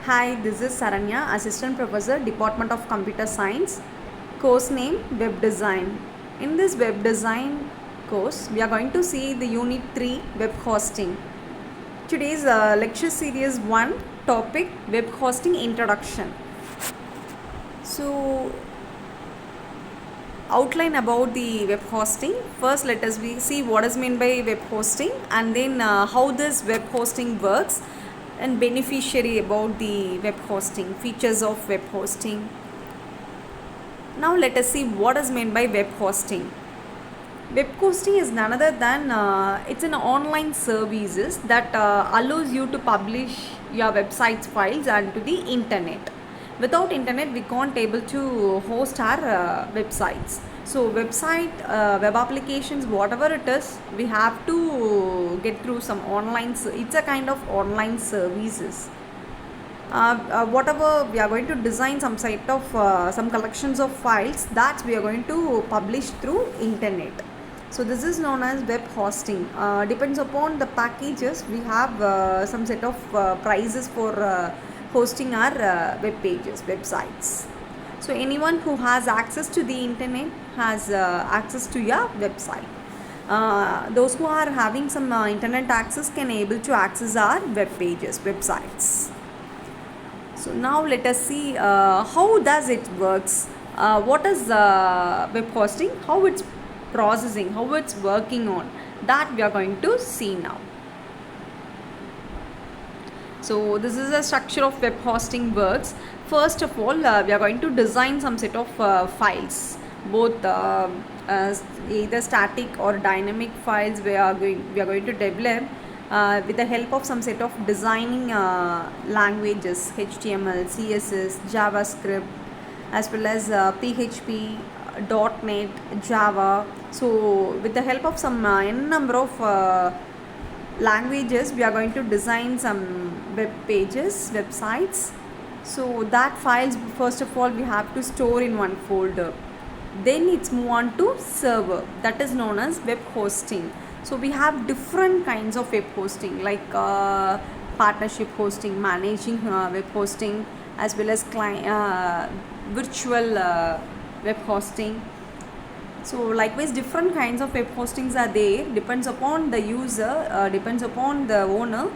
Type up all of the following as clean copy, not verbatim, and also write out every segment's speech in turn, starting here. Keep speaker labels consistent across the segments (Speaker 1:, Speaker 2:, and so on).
Speaker 1: Hi, this is Saranya, Assistant Professor, Department of Computer Science, course name Web Design. In this Web Design course, we are going to see the Unit 3 Web Hosting. Today's lecture series 1 topic Web Hosting Introduction. So, outline about the web hosting. First, let us see what is meant by web hosting, and then how this web hosting works, and beneficiary about the web hosting, features of web hosting. Now let us see what is meant by web hosting. Web hosting is none other than it's an online services that allows you to publish your website's files onto the internet. Without internet, we can't able to host our websites. So website, web applications, whatever it is, we have to get through some online. It's a kind of online services. Whatever we are going to design some site of some collections of files that we are going to publish through internet. So this is known as web hosting. Depends upon the packages. We have some set of prices for hosting our web pages, websites. So anyone who has access to the internet has access to your website. Those who are having some internet access can able to access our web pages, websites. So now let us see how does it works. What is web hosting? How it's processing, how it's working on, that we are going to see now. So this is a structure of web hosting works. First of all, we are going to design some set of files, both either static or dynamic files. We are going to develop with the help of some set of designing languages, HTML, CSS, JavaScript, as well as PHP, .NET, Java. So with the help of some n number of languages, we are going to design some web pages, websites. So that files, first of all, we have to store in one folder. Then it's move on to server, that is known as web hosting. So we have different kinds of web hosting, like partnership hosting, managing web hosting, as well as client virtual web hosting. So likewise, different kinds of web hostings are there. Depends upon the user, depends upon the owner.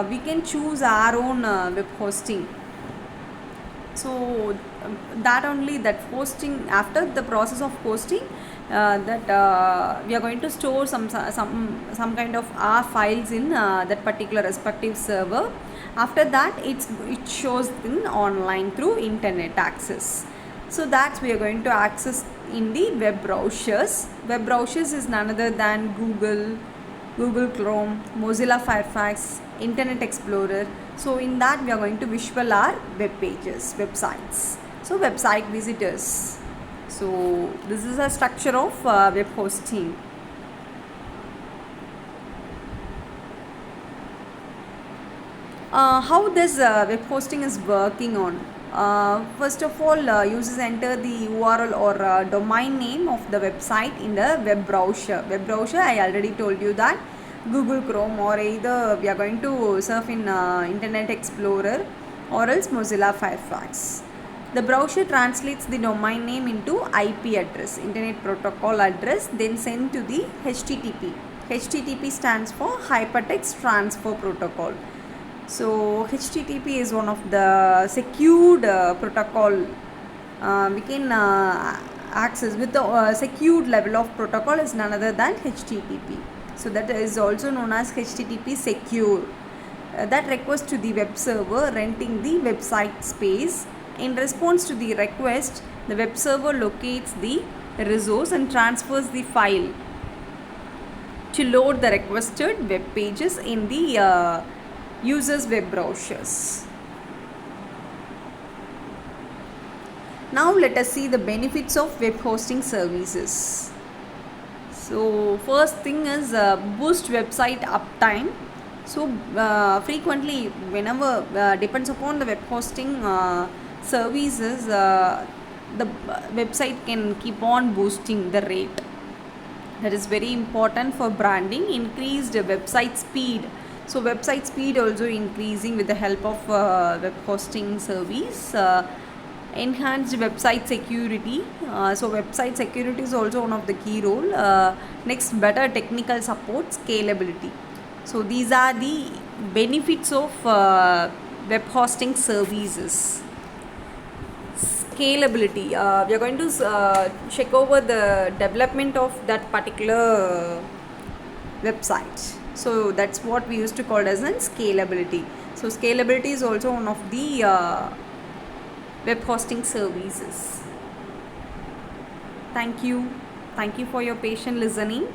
Speaker 1: We can choose our own web hosting. So that only, that hosting, after the process of hosting, that we are going to store some kind of our files in that particular respective server. After that, it shows in online through internet access. So that we are going to access in the web browsers. Web browsers is none other than Google Chrome, Mozilla Firefox, Internet Explorer. So in that we are going to visual our web pages, websites. So website visitors. So this is a structure of web hosting. How this web hosting is working on? First of all, users enter the URL or domain name of the website in the web browser. Web browser, I already told you that Google Chrome, or either we are going to surf in Internet Explorer or else Mozilla Firefox. The browser translates the domain name into IP address, Internet Protocol address, then sent to the HTTP. HTTP stands for Hypertext Transfer Protocol. So HTTP is one of the secured protocol. We can access with the secured level of protocol is none other than HTTP. So that is also known as HTTP secure. That request to the web server renting the website space. In response to the request, the web server locates the resource and transfers the file to load the requested web pages in the users' web browsers. Now let us see the benefits of web hosting services. So first thing is boost website uptime. So frequently, whenever depends upon the web hosting services, the website can keep on boosting the rate. That is very important for branding. Increased website speed. So website speed also increasing with the help of web hosting service. Enhanced website security. So website security is also one of the key role. Next, better technical support, scalability. So these are the benefits of web hosting services. Scalability. We are going to check over the development of that particular website. So that's what we used to call as an scalability. So scalability is also one of the web hosting services. Thank you for your patient listening.